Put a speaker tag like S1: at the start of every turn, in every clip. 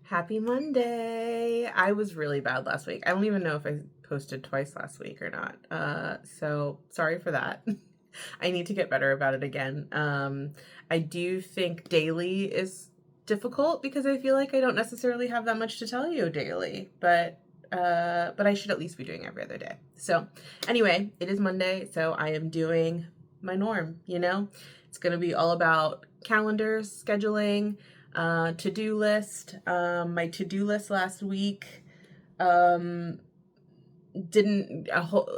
S1: Happy Monday. I was really bad last week. I don't even know if I posted twice last week or not. So sorry for that. I need to get better about it again. I do think daily is difficult because I feel like I don't necessarily have that much to tell you daily, but I should at least be doing every other day. So anyway, it is Monday, so I am doing my norm, It's going to be all about calendars, scheduling, to-do list. My to-do list last week didn't a whole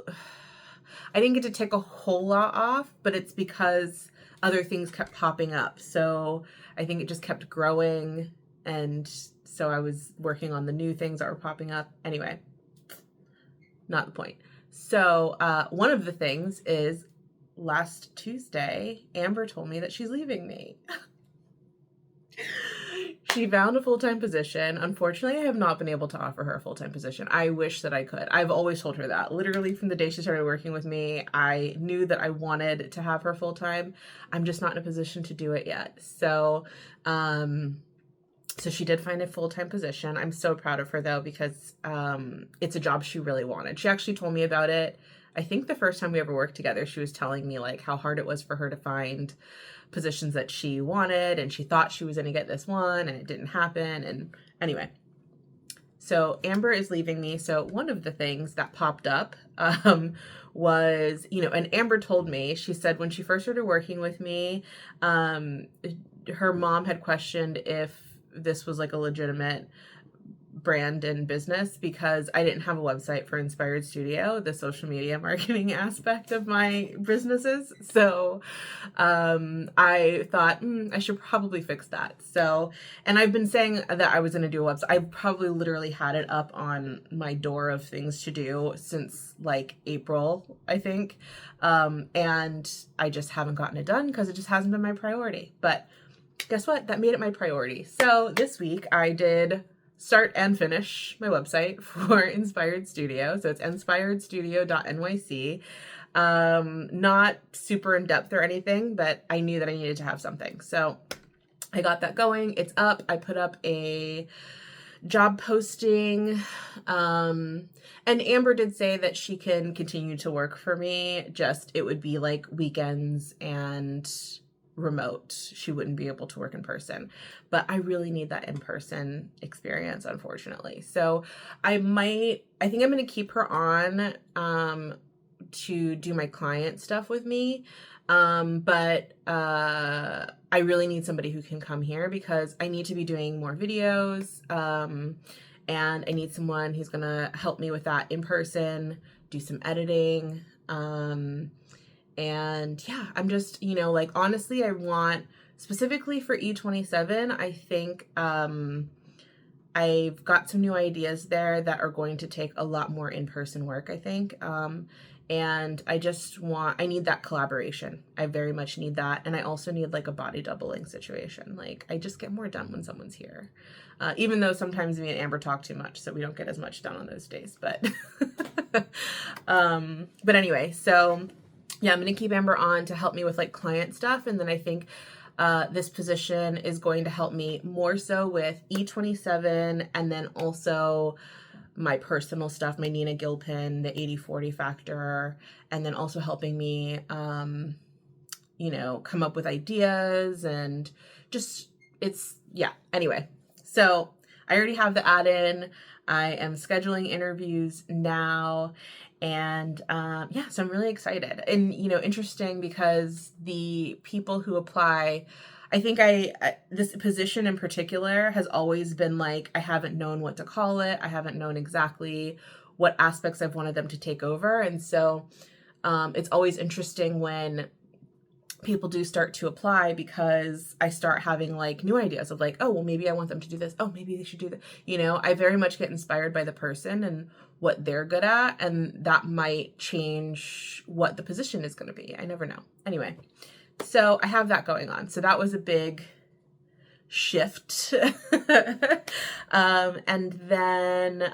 S1: I didn't get to take a whole lot off, but it's because other things kept popping up. So I think it just kept growing, and so I was working on the new things that were popping up. Anyway, not the point. So one of the things is last Tuesday, Amber told me that she's leaving me. She found a full-time position. Unfortunately, I have not been able to offer her a full-time position. I wish that I could. I've always told her that. Literally from the day she started working with me, I knew that I wanted to have her full-time. I'm just not in a position to do it yet. So she did find a full-time position. I'm so proud of her though, because it's a job she really wanted. She actually told me about it. I think the first time we ever worked together, she was telling me like how hard it was for her to find positions that she wanted, and she thought she was going to get this one and it didn't happen. And anyway, so Amber is leaving me. So one of the things that popped up was, and Amber told me, she said when she first started working with me, her mom had questioned if this was like a legitimate brand and business because I didn't have a website for Inspired Studio, the social media marketing aspect of my businesses. So I thought I should probably fix that. So, and I've been saying that I was going to do a website. I probably literally had it up on my door of things to do since like April, I think. And I just haven't gotten it done because it just hasn't been my priority. But guess what? That made it my priority. So this week I did start and finish my website for Inspired Studio. So it's inspiredstudio.nyc. Not super in depth or anything, but I knew that I needed to have something. So I got that going. It's up. I put up a job posting. And Amber did say that she can continue to work for me. Just it would be like weekends and remote. She wouldn't be able to work in person, but I really need that in-person experience, unfortunately. So I think I'm going to keep her on to do my client stuff with me. But I really need somebody who can come here because I need to be doing more videos. And I need someone who's going to help me with that in person, do some editing. And yeah, I'm just, like, honestly, I want specifically for E27, I think I've got some new ideas there that are going to take a lot more in-person work, I think. And I need that collaboration. I very much need that. And I also need like a body doubling situation. Like I just get more done when someone's here. Even though sometimes me and Amber talk too much, so we don't get as much done on those days, but anyway, so yeah, I'm going to keep Amber on to help me with like client stuff. And then I think this position is going to help me more so with E27 and then also my personal stuff, my Nina Gilpin, the 80-40 factor, and then also helping me, come up with ideas and just anyway. So I already have the add-in. I am scheduling interviews now. And so I'm really excited and, interesting because the people who apply, I think this position in particular has always been like, I haven't known what to call it. I haven't known exactly what aspects I've wanted them to take over. And so it's always interesting when people do start to apply because I start having like new ideas of like, oh, well, maybe I want them to do this. Oh, maybe they should do that. I very much get inspired by the person and what they're good at. And that might change what the position is going to be. I never know. Anyway, so I have that going on. So that was a big shift. And then,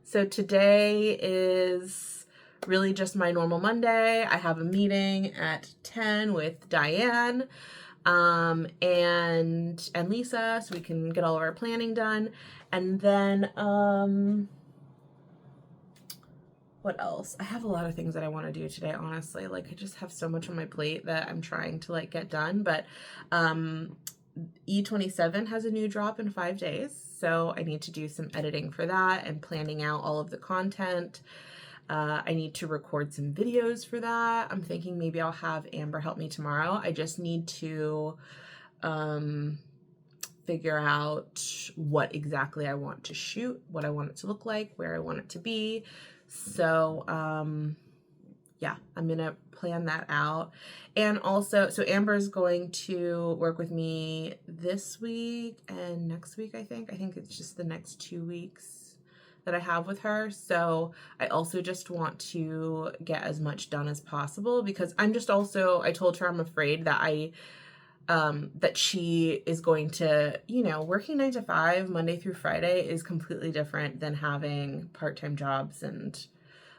S1: so today is really just my normal Monday. I have a meeting at 10 with Diane. and Lisa, so we can get all of our planning done. And then, what else? I have a lot of things that I want to do today, honestly. Like, I just have so much on my plate that I'm trying to like get done. But E27 has a new drop in 5 days, so I need to do some editing for that and planning out all of the content. I need to record some videos for that. I'm thinking maybe I'll have Amber help me tomorrow. I just need to figure out what exactly I want to shoot, what I want it to look like, where I want it to be. So, yeah, I'm gonna plan that out. And also, so Amber's going to work with me this week and next week, I think. I think it's just the next 2 weeks that I have with her. So I also just want to get as much done as possible, because I'm just also, I told her I'm afraid that that she is going to, you know, working 9 to 5 Monday through Friday is completely different than having part-time jobs. And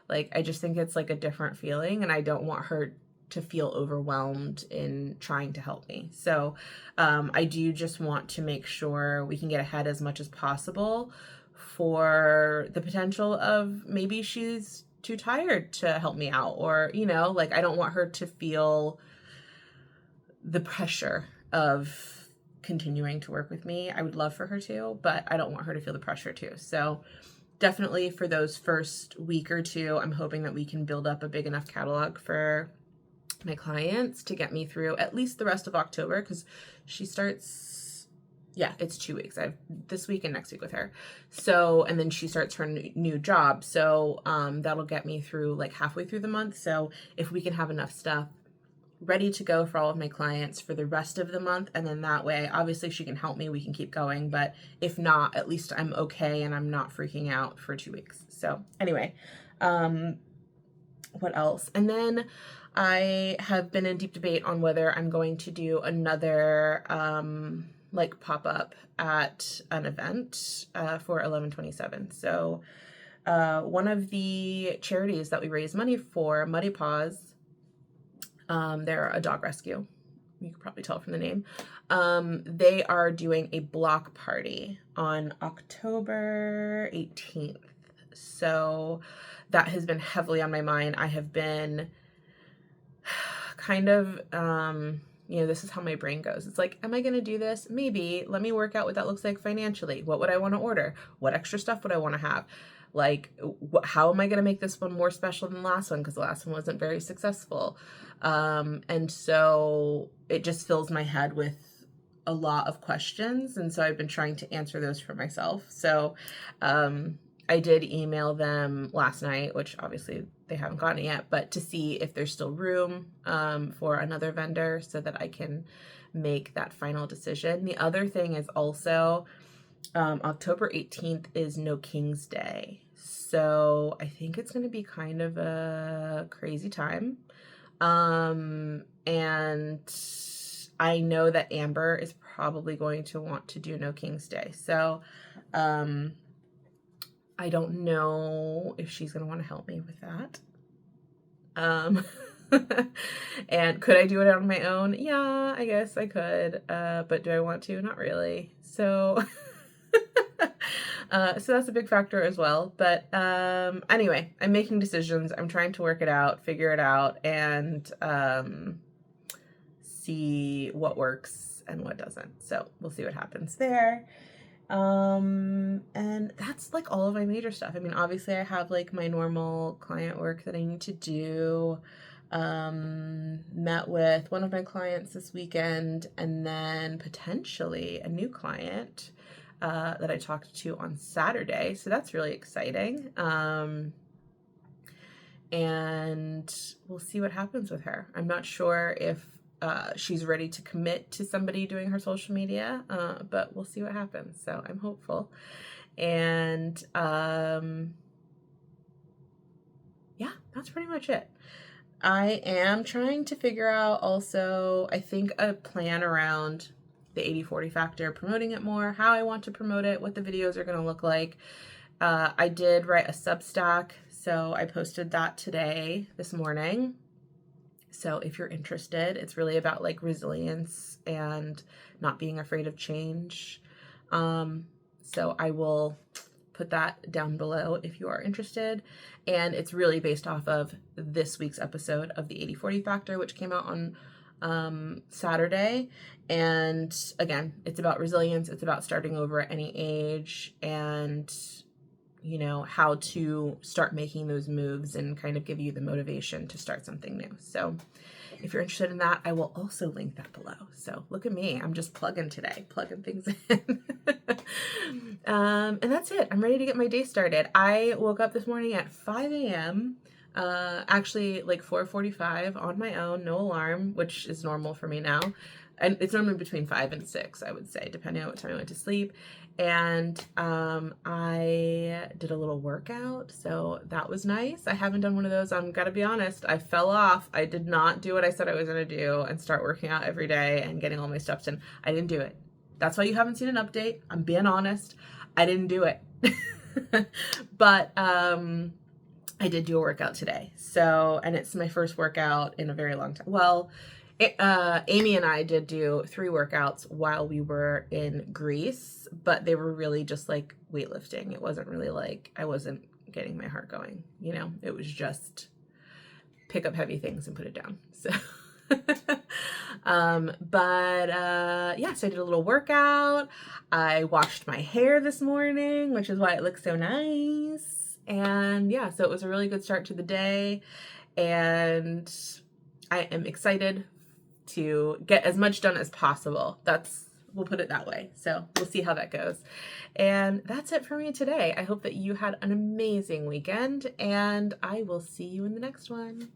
S1: like, I just think it's like a different feeling, and I don't want her to feel overwhelmed in trying to help me. So I do just want to make sure we can get ahead as much as possible for the potential of maybe she's too tired to help me out, or, you know, like, I don't want her to feel the pressure of continuing to work with me. I would love for her to, but I don't want her to feel the pressure too. So definitely for those first week or two, I'm hoping that we can build up a big enough catalog for my clients to get me through at least the rest of October, because she starts, yeah, it's 2 weeks. I have this week and next week with her. So, and then she starts her new job. So that'll get me through like halfway through the month. So if we can have enough stuff ready to go for all of my clients for the rest of the month, and then that way, obviously she can help me, we can keep going, but if not, at least I'm okay and I'm not freaking out for 2 weeks. So anyway, what else? And then I have been in deep debate on whether I'm going to do another like pop-up at an event for 11/27. So one of the charities that we raise money for, Muddy Paws, they're a dog rescue. You can probably tell from the name. They are doing a block party on October 18th. So that has been heavily on my mind. I have been kind of, you know, this is how my brain goes. It's like, am I going to do this? Maybe. Let me work out what that looks like financially. What would I want to order? What extra stuff would I want to have? Like, how am I going to make this one more special than the last one? Because the last one wasn't very successful. And so it just fills my head with a lot of questions. And so I've been trying to answer those for myself. So I did email them last night, which obviously they haven't gotten it yet, but to see if there's still room for another vendor so that I can make that final decision. The other thing is also October 18th is No King's Day. So I think it's going to be kind of a crazy time. And I know that Amber is probably going to want to do No King's Day. So I don't know if she's going to want to help me with that. And could I do it on my own? Yeah, I guess I could. But do I want to? Not really. So so that's a big factor as well. But anyway, I'm making decisions. I'm trying to work it out, figure it out, and see what works and what doesn't. So we'll see what happens there. And that's like all of my major stuff. I mean, obviously I have like my normal client work that I need to do. Met with one of my clients this weekend, and then potentially a new client that I talked to on Saturday. So that's really exciting. And we'll see what happens with her. I'm not sure if she's ready to commit to somebody doing her social media, but we'll see what happens. So I'm hopeful. And yeah, that's pretty much it. I am trying to figure out also, I think, a plan around the 80/40 factor, promoting it more, how I want to promote it, what the videos are going to look like. I did write a Substack, so I posted that this morning. So if you're interested, it's really about like resilience and not being afraid of change. So I will put that down below if you are interested. And it's really based off of this week's episode of the 80/40 Factor, which came out on Saturday. And again, it's about resilience. It's about starting over at any age, and you know, how to start making those moves and kind of give you the motivation to start something new. So if you're interested in that, I will also link that below. So look at me, I'm just plugging today, plugging things in. And that's it. I'm ready to get my day started. I woke up this morning at 5 a.m. Actually like 4:45 on my own, no alarm, which is normal for me now. And it's normally between 5 and 6, I would say, depending on what time I went to sleep. And I did a little workout, so that was nice. I haven't done one of those. I'm gotta be honest, I fell off. I did not do what I said I was gonna do and start working out every day and getting all my steps in. I didn't do it. That's why you haven't seen an update. I'm being honest. I didn't do it. But I did do a workout today. So, and it's my first workout in a very long time. Well, Amy and I did do 3 workouts while we were in Greece, but they were really just like weightlifting. It wasn't really like, I wasn't getting my heart going, you know, it was just pick up heavy things and put it down. So, yeah, so I did a little workout. I washed my hair this morning, which is why it looks so nice. And yeah, so it was a really good start to the day, and I am excited to get as much done as possible. We'll put it that way. So we'll see how that goes. And that's it for me today. I hope that you had an amazing weekend, and I will see you in the next one.